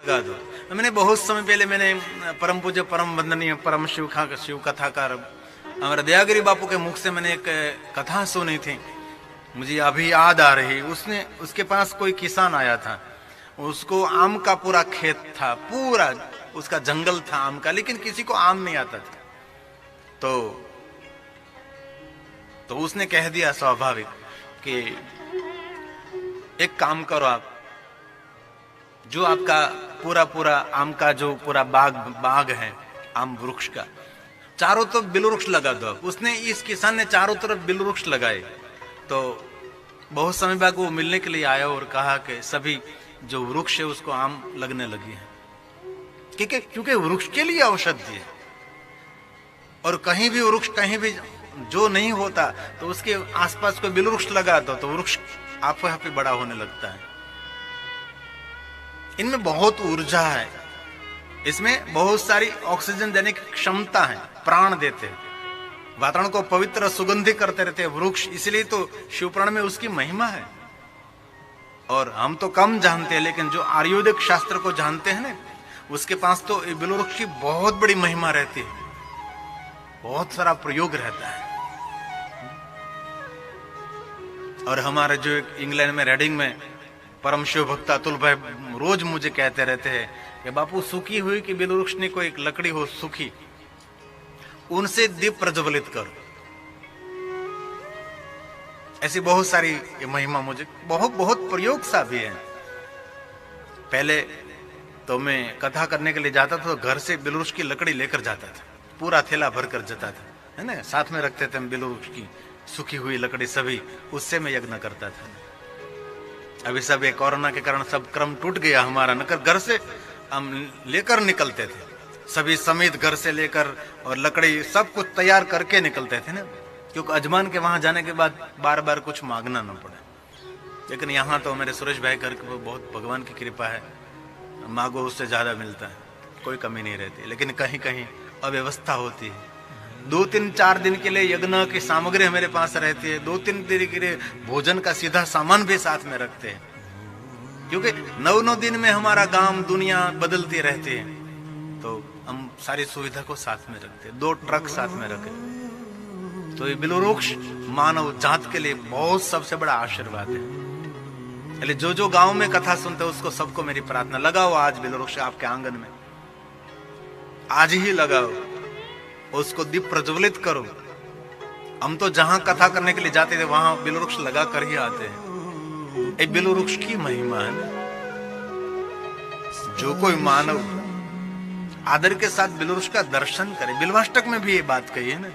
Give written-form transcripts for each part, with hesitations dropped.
लगा दो। मैंने बहुत समय पहले मैंने परम पूज्य परम वंदनीय परम शिव कथाकार हमारे दयागिरी बापू के मुख से मैंने एक कथा सुनी थी, मुझे अभी याद आ रही। उसके पास कोई किसान आया था, उसको आम का पूरा खेत था, पूरा उसका जंगल था आम का, लेकिन किसी को आम नहीं आता था। तो उसने कह दिया स्वाभाविक कि एक काम करो, आप जो आपका पूरा आम का जो पूरा बाग है आम वृक्ष का, चारों तरफ बिल वृक्ष लगा दो। उसने, इस किसान ने चारों तरफ बिल वृक्ष लगाए। तो बहुत समय बाद वो मिलने के लिए आया और कहा कि सभी जो वृक्ष है उसको आम लगने लगी है, क्योंकि वृक्ष के लिए औषधि है। और कहीं भी वृक्ष, कहीं भी जो नहीं होता तो उसके आसपास कोई बिल वृक्ष लगा दो तो वृक्ष आप यहाँ पे बड़ा होने लगता है। इनमें बहुत ऊर्जा है, इसमें बहुत सारी ऑक्सीजन देने की क्षमता है, प्राण देते हैं, वातावरण को पवित्र सुगंधित करते रहते हैं वृक्ष। इसलिए तो शिवपुराण में उसकी महिमा है। और हम तो कम जानते हैं, लेकिन जो आयुर्वेदिक शास्त्र को जानते हैं ना, उसके पास तो बिल वृक्ष की बहुत बड़ी महिमा रहती है, बहुत सारा प्रयोग रहता है। और हमारे जो इंग्लैंड में रेडिंग में परम शिव भक्त अतुल भाई रोज मुझे कहते रहते हैं कि बापू सूखी हुई कि बिल वृक्ष ने कोई एक लकड़ी हो सूखी, उनसे दीप प्रज्वलित करो। ऐसी बहुत सारी महिमा मुझे बहुत प्रयोग सा भी है। पहले तो मैं कथा करने के लिए जाता था तो घर से बिल वृक्ष की लकड़ी लेकर जाता था, पूरा थैला भर कर जाता था, है ना, साथ में रखते थे हम बिल वृक्ष की सूखी हुई लकड़ी सभी, उससे मैं यज्ञ करता था। अभी सब ये कोरोना के कारण सब क्रम टूट गया हमारा, नकर घर से हम लेकर निकलते थे, सभी समेत घर से लेकर और लकड़ी सब कुछ तैयार करके निकलते थे ना, क्योंकि अजमान के वहां जाने के बाद बार बार कुछ मांगना न पड़े। लेकिन यहाँ तो मेरे सुरेश भाई घर के बहुत भगवान की कृपा है, मांगो उससे ज्यादा मिलता है, कोई कमी नहीं रहती। लेकिन कहीं कहीं अव्यवस्था होती है, 2-3-4 दिन के लिए यज्ञ की सामग्री हमारे पास रहती है, 2-3 दिन के लिए भोजन का सीधा सामान भी साथ में रखते हैं, क्योंकि 9 दिन में हमारा गांव दुनिया बदलती रहती है, तो हम सारी सुविधा को साथ में रखते हैं, 2 ट्रक साथ में रखे। तो ये बिल वृक्ष मानव जात के लिए बहुत सबसे बड़ा आशीर्वाद है। इसलिए जो गांव में कथा सुनते हैं उसको सबको मेरी प्रार्थना, लगाओ आज बिल वृक्ष आपके आंगन में, आज ही लगाओ, उसको दीप प्रज्वलित करो। हम तो जहां कथा करने के लिए जाते थे वहां बिल वृक्ष लगा कर ही आते हैं। ये बिल वृक्ष की महिमा है ना। जो कोई मानव आदर के साथ बिल वृक्ष का दर्शन करे, बिल्वाष्टक में भी ये बात कही है ना,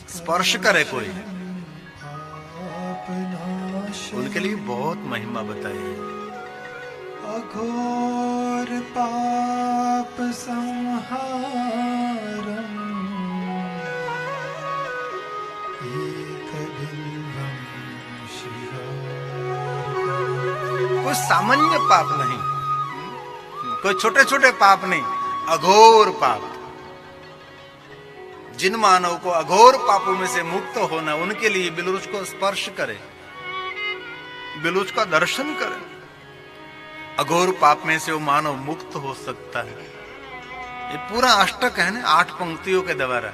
स्पर्श करे कोई, उनके लिए बहुत महिमा बताई है। अघोर पाप संहारम कोई सामान्य पाप नहीं, कोई छोटे छोटे पाप नहीं, अघोर पाप। जिन मानव को अघोर पापों में से मुक्त होना, उनके लिए बिल वृक्ष को स्पर्श करे, बिल वृक्ष का दर्शन करे, अघोर पाप में से वो मानव मुक्त हो सकता है। ये पूरा अष्टक है ना, 8 पंक्तियों के द्वारा।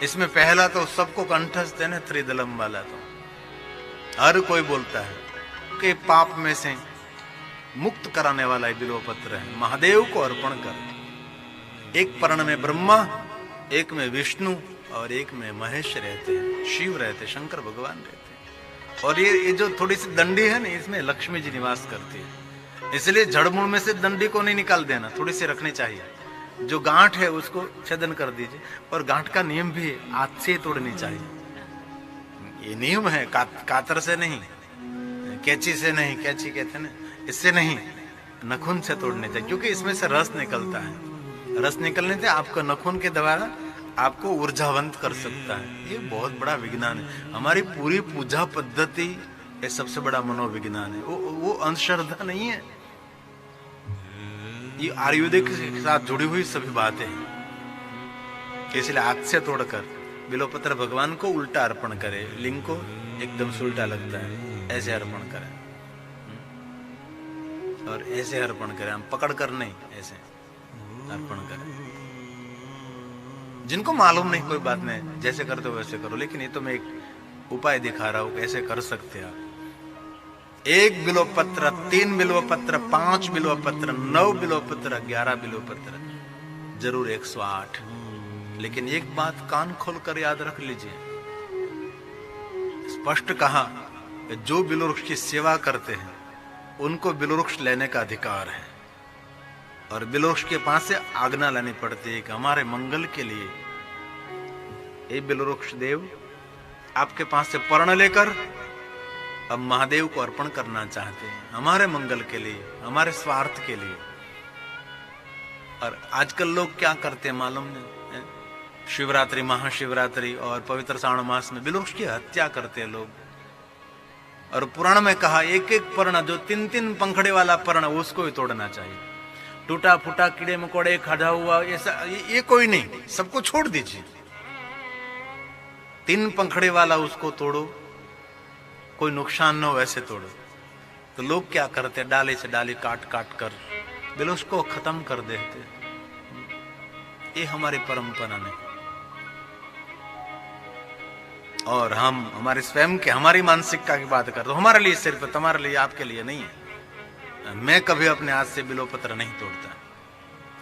इसमें पहला तो सबको कंठस्थ है ना, त्रिदलम वाला, तो हर कोई बोलता है कि पाप में से मुक्त कराने वाला ये बिल्वपत्र है, महादेव को अर्पण कर। एक पर्ण में ब्रह्मा, एक में विष्णु और एक में महेश रहते हैं, शिव रहते, शंकर भगवान रहते हैं। और ये जो थोड़ी सी दंडी है ना, इसमें लक्ष्मी जी निवास करती है। इसलिए जड़मूल में से दंडी को नहीं निकाल देना, थोड़ी सी रखनी चाहिए। जो गांठ है उसको छेदन कर दीजिए। और गांठ का नियम भी है, हाथ से तोड़नी चाहिए, ये नियम है, कातर से नहीं, कैंची से नहीं, कैंची कहते हैं ना, इससे नहीं, नखून से तोड़ने चाहिए, क्योंकि इसमें से रस निकलता है। रस निकलने से आपको नखून के द्वारा आपको ऊर्जावंत कर सकता है। ये बहुत बड़ा विज्ञान है। हमारी पूरी पूजा पद्धति ये सबसे बड़ा मनोविज्ञान है, वो अंधश्रद्धा नहीं है। ये आयुर्वेदिक के साथ जुड़ी हुई सभी बातें हैं। इसलिए हाथ से तोड़कर बिल्वपत्र भगवान को उल्टा अर्पण करे, लिंग को एकदम से उल्टा लगता है, ऐसे अर्पण करें। और ऐसे अर्पण करें, हम पकड़ कर नहीं, ऐसे अर्पण करें। जिनको मालूम नहीं कोई बात नहीं, जैसे करते हो वैसे करो, लेकिन ये तो मैं एक उपाय दिखा रहा हूं, कैसे कर सकते हैं आप। 1 बिल्व पत्र, 3 बिल्व पत्र, 5 बिल्व पत्र, 9 बिल्व पत्र, 11 बिल्व पत्र, जरूर 108। लेकिन एक बात कान खोलकर याद रख लीजिए, स्पष्ट कहा कि जो बिल्व वृक्ष की सेवा करते हैं उनको बिल्व वृक्ष लेने का अधिकार है, और बिल्व वृक्ष के पास से आज्ञा लेनी पड़ती है कि हमारे मंगल के लिए ये बिल्व वृक्ष देव आपके पास से पर्ण लेकर अब महादेव को अर्पण करना चाहते हैं, हमारे मंगल के लिए, हमारे स्वार्थ के लिए। और आजकल लोग क्या करते हैं मालूम नहीं, शिवरात्रि, महाशिवरात्रि और पवित्र श्रावण मास में बिल्व वृक्ष की हत्या करते हैं लोग। और पुराण में कहा एक एक पर्ण, जो 3-3 पंखड़े वाला पर्ण, उसको ही तोड़ना चाहिए। टूटा फूटा, कीड़े मकोड़े, खड़ा हुआ, ऐसा ये कोई नहीं, सबको छोड़ दीजिए। 3 पंखड़े वाला उसको तोड़ो, कोई नुकसान न हो वैसे तोड़ो। तो लोग क्या करते, डाली से डाली काट काट कर बिल्व वृक्ष को खत्म कर देते। ये हमारी परंपरा नहीं, और हम हमारे स्वयं के, हमारी मानसिकता की बात कर, तो हमारे लिए सिर्फ, तुम्हारे लिए, आपके लिए नहीं है। मैं कभी अपने हाथ से बिल्व पत्र नहीं तोड़ता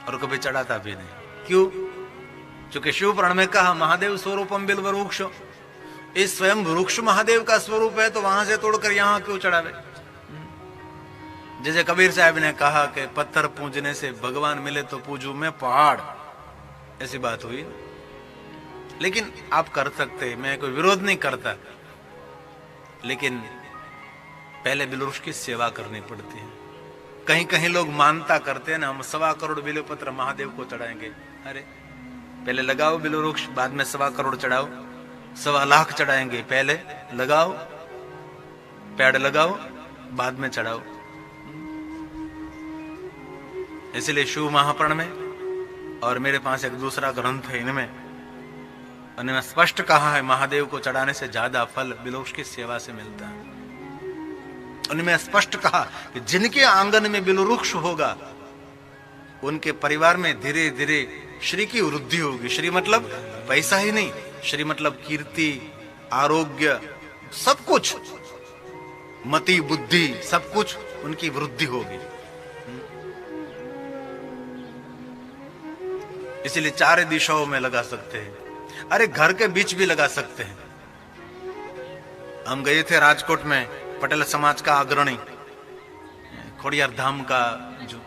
और कभी चढ़ाता भी नहीं। क्यों? क्योंकि शिव पुराण में कहा महादेव स्वरूपम बिल्व वृक्ष, इस स्वयं वृक्ष महादेव का स्वरूप है, तो वहां से तोड़कर यहां क्यों चढ़ावे। जैसे कबीर साहब ने कहा कि पत्थर पूजने से भगवान मिले तो पूजू मैं पहाड़, ऐसी बात हुई। लेकिन आप कर सकते, मैं कोई विरोध नहीं करता, लेकिन पहले बिल्व वृक्ष की सेवा करनी पड़ती है। कहीं कहीं लोग मानता करते हैं ना, हम 1.25 करोड़ बिल्व पत्र महादेव को चढ़ाएंगे। अरे पहले लगाओ बिल्व वृक्ष, बाद में 1.25 करोड़ चढ़ाओ, 1.25 लाख चढ़ाएंगे, पहले लगाओ, पेड़ लगाओ, बाद में चढ़ाओ। इसलिए शिव महापुराण में, और मेरे पास एक दूसरा ग्रंथ है इनमें, उन्होंने स्पष्ट कहा है महादेव को चढ़ाने से ज्यादा फल बिल्व वृक्ष की सेवा से मिलता है। उन्होंने स्पष्ट कहा कि जिनके आंगन में बिल्व वृक्ष होगा उनके परिवार में धीरे धीरे श्री की वृद्धि होगी। श्री मतलब पैसा ही नहीं, श्री मतलब कीर्ति, आरोग्य, सब कुछ, मति बुद्धि, सब कुछ उनकी वृद्धि होगी। इसलिए 4 दिशाओं में लगा सकते हैं, अरे घर के बीच भी लगा सकते हैं। हम गए थे राजकोट में, पटेल समाज का अग्रणी खोड़ियार धाम का जो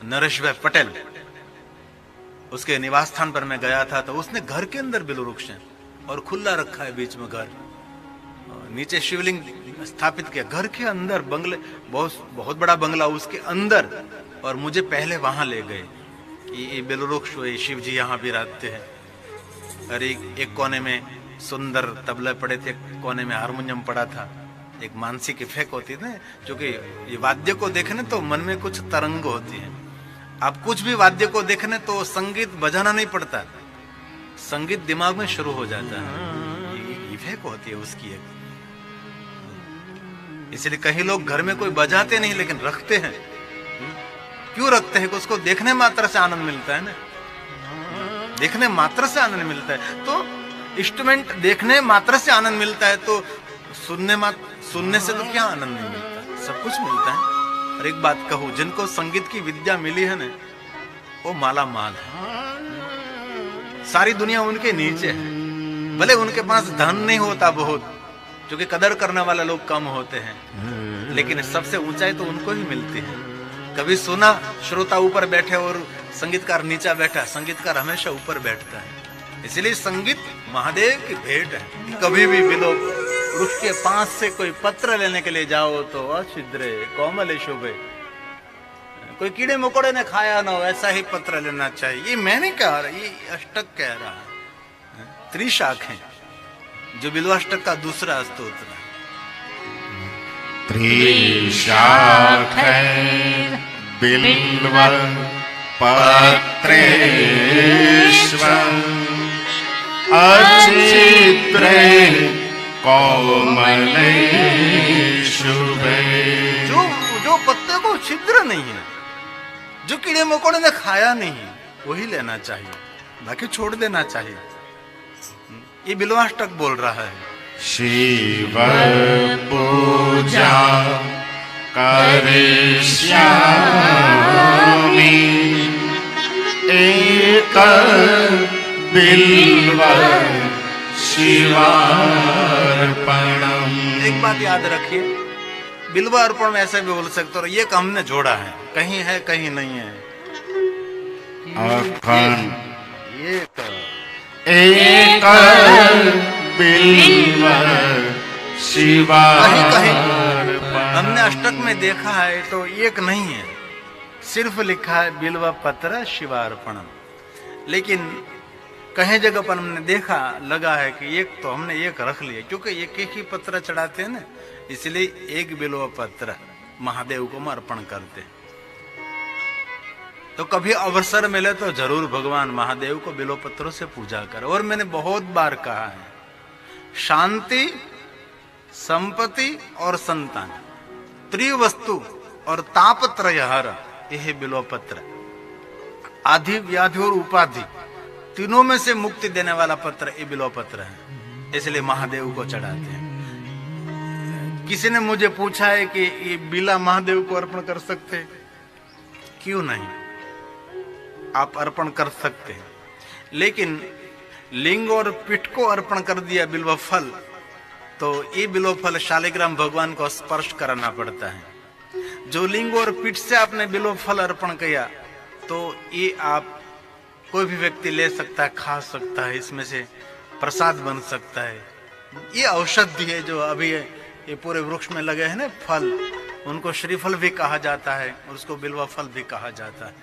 नरेश भाई पटेल, उसके निवास स्थान पर मैं गया था, तो उसने घर के अंदर बिल्व वृक्ष है और खुला रखा है, बीच में घर, नीचे शिवलिंग स्थापित किया, घर के अंदर बंगले, बहुत बड़ा बंगला उसके अंदर। और मुझे पहले वहां ले गए, ये बिल्व वृक्ष, शिव जी यहाँ भी रहते हैं। और एक कोने में सुंदर तबले पड़े थे, एक कोने में हारमोनियम पड़ा था। एक मानसिक इफेक्ट होती है ना, क्योंकि ये वाद्य को देखने तो मन में कुछ तरंग होती है। आप कुछ भी वाद्य को देखने तो संगीत बजाना नहीं पड़ता, संगीत दिमाग में शुरू हो जाता है, ये इफेक्ट होती है उसकी एक। इसलिए कई लोग घर में कोई बजाते नहीं लेकिन रखते हैं। क्यों रखते हैं? उसको देखने मात्र से आनंद मिलता है ना, देखने मात्र से आनंद मिलता है। तो इंस्ट्रूमेंट देखने मात्र से आनंद मिलता है, तो सुनने से तो क्या आनंद नहीं मिलता, सब कुछ मिलता है। और एक बात कहूं, जिनको संगीत की विद्या मिली है ना, वो माला माल है, सारी दुनिया उनके नीचे है। भले उनके पास धन नहीं होता बहुत, क्योंकि कदर करने वाले लोग कम होते हैं, लेकिन सबसे ऊंचाई तो उनको ही मिलती है। कभी सुना श्रोता ऊपर बैठे और संगीतकार नीचा बैठा, संगीतकार हमेशा ऊपर बैठता है। इसलिए संगीत महादेव की भेंट है। कभी भी बिल्व वृक्ष के पास से कोई पत्र लेने के लिए जाओ तो अछिद्रे कोमल शोभे, कोई कीड़े मकोड़े ने खाया ना हो ऐसा ही पत्र लेना चाहिए। ये मैं नहीं कह रहा, ये अष्टक कह रहा है, त्रिशाख है, जो बिल्वाष्टक का दूसरा स्तोत्र है। त्रिशाख बिल्व पत्रेष्व अचित्रे कोमले शुभे। जो पत्ते कोई छिद्र नहीं है, जो कीड़े मकोड़े ने खाया नहीं वही लेना चाहिए, बाकी छोड़ देना चाहिए। ये बिल्वाष्टक बोल रहा है। शिव पूजा करिष्यामि एक बिल्व शिवार्पणम्। एक बात याद रखिए, बिल्व अर्पण में ऐसे भी बोल सकते हो, ये हमने जोड़ा है, कहीं है कहीं नहीं है। अखंड एक एक बिल्व शिवार्पणम्। हमने अष्टक में देखा है तो एक नहीं है, सिर्फ लिखा है बिल्व पत्र शिवार्पणम। लेकिन कहीं जगह पर हमने देखा लगा है कि एक तो हमने एक रख लिया, क्योंकि एक एक ही पत्र चढ़ाते हैं ना, इसलिए एक बिल्व पत्र महादेव को हम अर्पण करते हैं। तो कभी अवसर मिले तो जरूर भगवान महादेव को बिल्व पत्रों से पूजा करें। और मैंने बहुत बार कहा है, शांति, संपत्ति और संतान, त्रिवस्तु और तापत्रयहर, यह बिल्व पत्र आदि व्याधि और उपाधि तीनों में से मुक्ति देने वाला पत्र ये बिल्व पत्र है, इसलिए महादेव को चढ़ाते हैं। किसी ने मुझे पूछा है कि ये बिला महादेव को अर्पण कर सकते हैं? क्यों नहीं, आप अर्पण कर सकते हैं, लेकिन लिंग और पीठ को अर्पण कर दिया बिल्व फल, तो ये बिल्व फल शालिग्राम भगवान को स्पर्श कराना पड़ता है। जो लिंग और पीठ से आपने बिल्व फल अर्पण किया तो ये आप कोई भी व्यक्ति ले सकता है, खा सकता है, इसमें से प्रसाद बन सकता है। ये औषधि है जो अभी ये पूरे वृक्ष में लगे हैं ना फल, उनको श्रीफल भी कहा जाता है और उसको बिल्व फल भी कहा जाता है।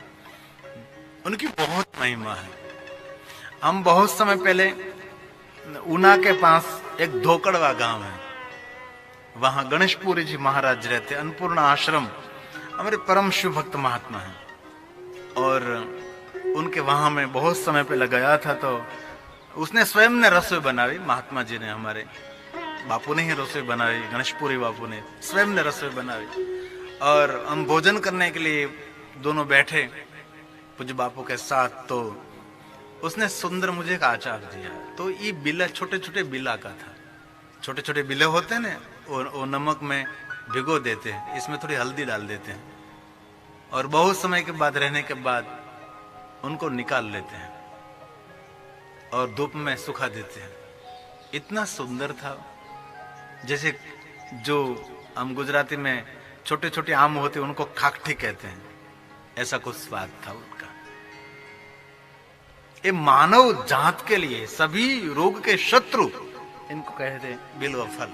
उनकी बहुत महिमा है। हम बहुत समय पहले ऊना के पास एक धोकड़वा गांव है, वहां गणेशपुरी जी महाराज रहते, अन्नपूर्णा आश्रम, हमारे परम शिव भक्त महात्मा है। और उनके वहां में बहुत समय पहले गया था, तो उसने स्वयं ने रसोई बनाई, महात्मा जी ने, हमारे बापू ने ही रसोई बनाई, गणेशपुरी बापू ने स्वयं ने रसोई बनाई। और हम भोजन करने के लिए दोनों बैठे पूज्य बापू के साथ, तो उसने सुंदर मुझे एक आचार दिया। तो ये बिला छोटे छोटे बिला का था, छोटे छोटे बिले होते हैं ना, वो नमक में भिगो देते हैं, इसमें थोड़ी हल्दी डाल देते हैं और बहुत समय के बाद रहने के बाद उनको निकाल लेते हैं और धूप में सुखा देते हैं। इतना सुंदर था, जैसे जो हम गुजराती में छोटे छोटे आम होते उनको खाकठी कहते हैं, ऐसा कुछ स्वाद था उनका। ये मानव जात के लिए सभी रोग के शत्रु इनको कहते हैं बिल्व फल।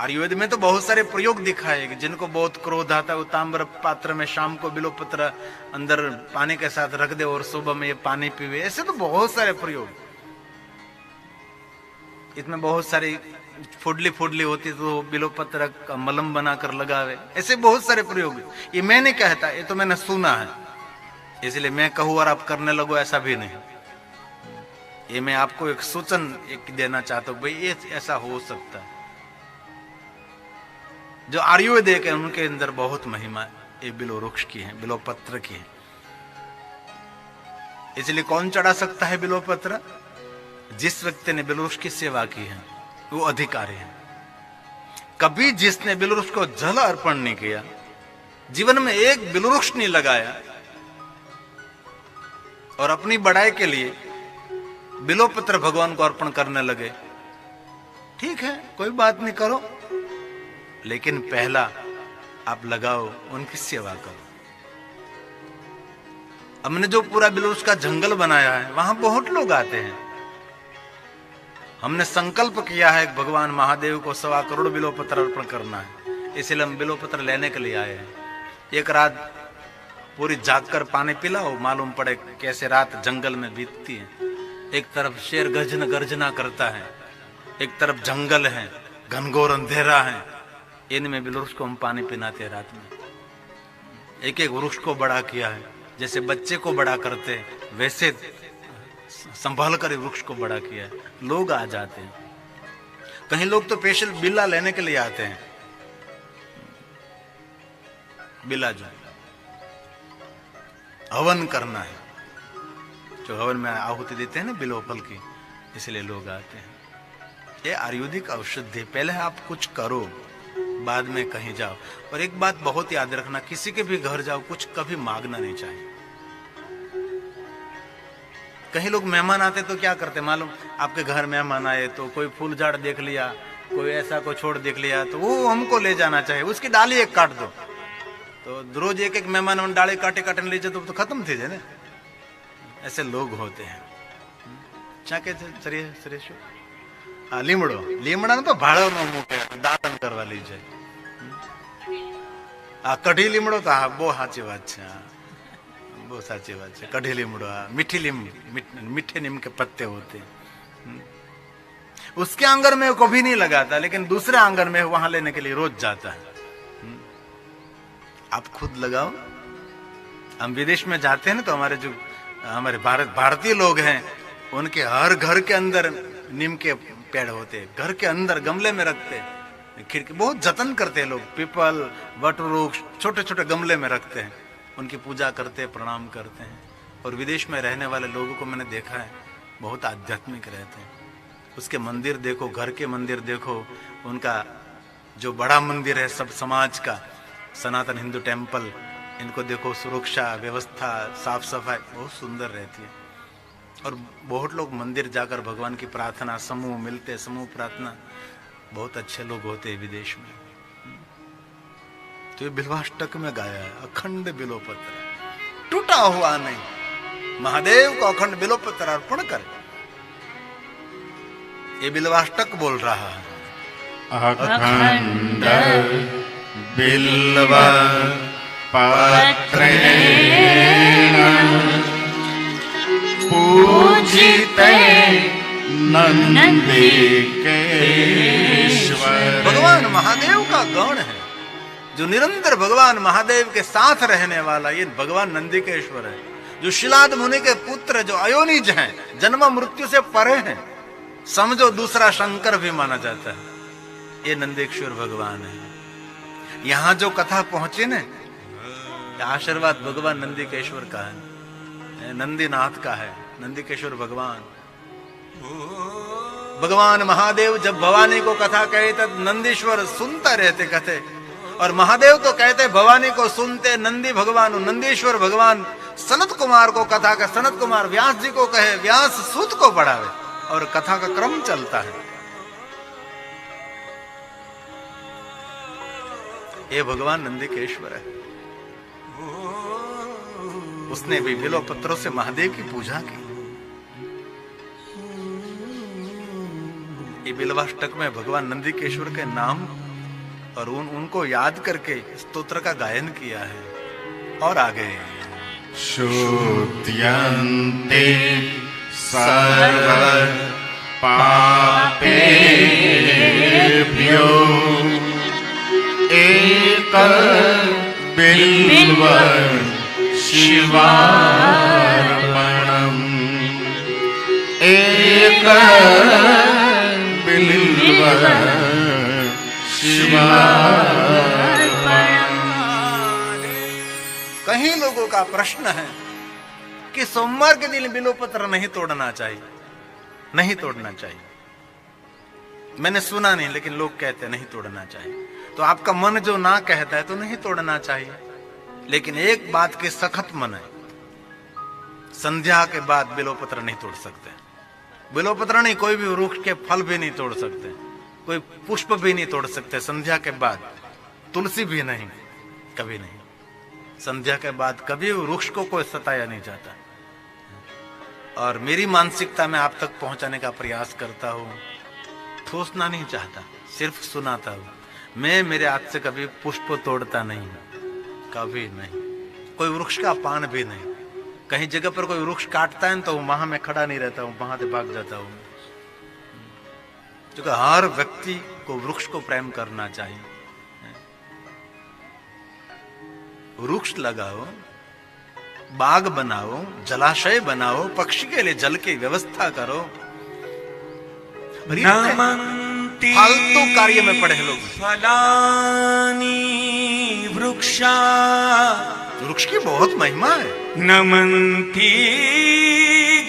आयुर्वेद में तो बहुत सारे प्रयोग दिखाए कि जिनको बहुत क्रोध आता है वो ताम्र पात्र में शाम को बिल्व पत्र अंदर पानी के साथ रख दे और सुबह में ये पानी पीवे, ऐसे तो बहुत सारे प्रयोग। इसमें बहुत सारी फुडली फुडली होती तो बिल्व पत्र का मलम बनाकर लगावे, ऐसे बहुत सारे प्रयोग। ये मैं नहीं कहता, ये तो मैंने सुना है, इसलिए मैं कहूँ और आप करने लगो ऐसा भी नहीं। ये मैं आपको एक सूचन एक देना चाहता हूँ, भाई ये ऐसा हो सकता है। जो आयुर्वेद है उनके अंदर बहुत महिमा ये बिल्व वृक्ष की है, बिल्व पत्र की है। इसलिए कौन चढ़ा सकता है बिल्व पत्र? जिस व्यक्ति ने बिल्व वृक्ष की सेवा की है वो अधिकारी है। कभी जिसने बिल्व वृक्ष को जल अर्पण नहीं किया, जीवन में एक बिल्व वृक्ष नहीं लगाया और अपनी बढ़ाई के लिए बिल्व पत्र भगवान को अर्पण करने लगे, ठीक है कोई बात नहीं, करो, लेकिन पहला आप लगाओ, उनकी सेवा करो। हमने जो पूरा बिल्व वृक्ष का जंगल बनाया है वहां बहुत लोग आते हैं। हमने संकल्प किया है भगवान महादेव को 1.25 करोड़ बिल्व पत्र अर्पण करना है, इसलिए हम बिल्व पत्र लेने के लिए आए हैं। एक रात पूरी जागकर पानी पिलाओ, मालूम पड़े कैसे रात जंगल में बीतती है। एक तरफ शेर गर्जना करता है, एक तरफ जंगल है, घनघोर अंधेरा है, इनमें बिल्व वृक्ष को हम पानी पिलाते हैं रात में। एक एक वृक्ष को बड़ा किया है, जैसे बच्चे को बड़ा करते वैसे संभाल कर वृक्ष को बड़ा किया है। लोग आ जाते हैं, कहीं लोग तो स्पेशल बिल्ला लेने के लिए आते हैं। बिलाजू, हवन करना है। जो हवन में आहुति देते हैं ना बिलोफल की, इसलिए लोग आते हैं। ये आयुर्वेदिक औषधि, पहले आप कुछ करो, बाद में कहीं जाओ। और एक बात बहुत याद रखना, किसी के भी घर जाओ, कुछ कभी मांगना नहीं चाहिए। कहीं लोग मेहमान आते तो क्या करते मालूम, आपके घर मेहमान आए तो कोई फूल झाड़ देख लिया, कोई ऐसा कोई छोड़ देख लिया, तो वो हमको ले जाना चाहिए, उसकी डाली एक काट दो। तो रोज एक एक मेहमान डाले काटे काटे ले जाए तो खत्म थे ना। ऐसे लोग होते हैं। चाके श्रेष्ठ લીમડો લીમડાનો તો ભાળોનો મૂકે, દાતન કરવા લઈ જાય। આ કઢી લીમડો તો હા, બહુ સાચી વાત છે, બહુ સાચી વાત છે। કઢી લીમડો, मीठी मीठे नीम के पत्ते होते हैं, उसके आंगन में कभी नहीं लगाता, लेकिन दूसरे आंगन में वहां लेने के लिए रोज जाता है। आप खुद लगाओ। हम विदेश में जाते हैं ना, तो हमारे भारतीय लोग हैं, उनके हर घर के अंदर नीम के पेड़ होते, घर के अंदर गमले में रखते, खिड़की बहुत जतन करते हैं लोग। पीपल, वटवृक्ष छोटे छोटे गमले में रखते हैं, उनकी पूजा करते हैं, प्रणाम करते हैं। और विदेश में रहने वाले लोगों को मैंने देखा है, बहुत आध्यात्मिक रहते हैं। उसके मंदिर देखो, घर के मंदिर देखो, उनका जो बड़ा मंदिर है सब समाज का, सनातन हिंदू टेम्पल, इनको देखो, सुरक्षा व्यवस्था, साफ सफाई बहुत सुंदर रहती है। और बहुत लोग मंदिर जाकर भगवान की प्रार्थना, समूह मिलते, समूह प्रार्थना, बहुत अच्छे लोग होते हैं विदेश में। तो ये बिल्वाष्टक में गाया है, अखंड बिलोपत्र, टूटा हुआ नहीं, महादेव को अखंड बिलोपत्र अर्पण कर, ये बिल्वाष्टक बोल रहा है। अखंड बिल्व पत्रेण पूजिते नंदिकेश्वर। भगवान महादेव का गण है, जो निरंतर भगवान महादेव के साथ रहने वाला, ये भगवान नंदिकेश्वर है। जो शिलाद मुनि के पुत्र, जो अयोनिज हैं, जन्म मृत्यु से परे हैं, समझो दूसरा शंकर भी माना जाता है, ये नंदीकेश्वर भगवान है। यहां जो कथा पहुंची ने, आशीर्वाद भगवान नंदीकेश्वर का है, नंदीनाथ का है, नंदीकेश्वर भगवान। भगवान महादेव जब भवानी को कथा कहे तब नंदीश्वर सुनता रहते कथे, और महादेव तो कहते भवानी को सुनते, नंदी भगवान, नंदीश्वर भगवान सनत कुमार को कथा का, सनत कुमार व्यास जी को कहे, व्यास सूत को पढ़ावे, और कथा का क्रम चलता है। ये भगवान नंदीकेश्वर है। उसने भी बिलो पत्रों से महादेव की पूजा की। ये बिलवाष्टक में भगवान नंदीकेश्वर के नाम और उनको याद करके स्तोत्र का गायन किया है। और आगे शुद्ध्यन्ते सर्व पापेभ्यो एक बिल्व शिवार्पणम्। एक बिल्व शिवार्पणम्। कहीं लोगों का प्रश्न है कि सोमवार के दिन बिलोपत्र नहीं तोड़ना चाहिए, नहीं तोड़ना चाहिए। मैंने सुना नहीं, लेकिन लोग कहते हैं नहीं तोड़ना चाहिए। तो आपका मन जो ना कहता है तो नहीं तोड़ना चाहिए, लेकिन एक बात की सख्त मना है, संध्या के बाद बिलोपत्र नहीं तोड़ सकते। बिलोपत्र नहीं, कोई भी वृक्ष के फल भी नहीं तोड़ सकते, कोई पुष्प भी नहीं तोड़ सकते संध्या के बाद। तुलसी भी नहीं, कभी नहीं। संध्या के बाद कभी वृक्ष को कोई सताया नहीं जाता। और मेरी मानसिकता में आप तक पहुंचाने का प्रयास करता हूं, ठोसना नहीं चाहता, सिर्फ सुनाता हूं। मैं मेरे हाथ से कभी पुष्प तोड़ता नहीं, कभी नहीं। कोई वृक्ष का पान भी नहीं। कहीं जगह पर कोई वृक्ष काटता है तो वहां मैं खड़ा नहीं रहता हूं, वहां से भाग जाता हूं। क्योंकि हर व्यक्ति को वृक्ष को प्रेम करना चाहिए। वृक्ष लगाओ, बाग बनाओ, जलाशय बनाओ, पक्षी के लिए जल की व्यवस्था करो। फालतू कार्य में पड़े लोग। फलानी वृक्षा वृक्ष की बहुत महिमा है। नमन्ति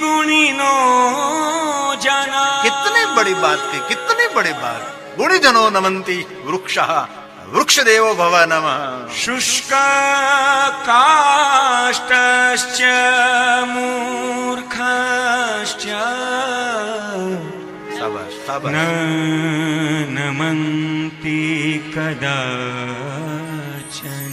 गुणिनो जना। कितनी बड़ी बात की, कितनी बड़ी बात। गुणीजनो नमन्ति वृक्षः वृक्ष देवो भव नमः। शुष्क काष्ठश्च मूर्खश्च शाबाश न शाबाश। नमन्ति कदाचन।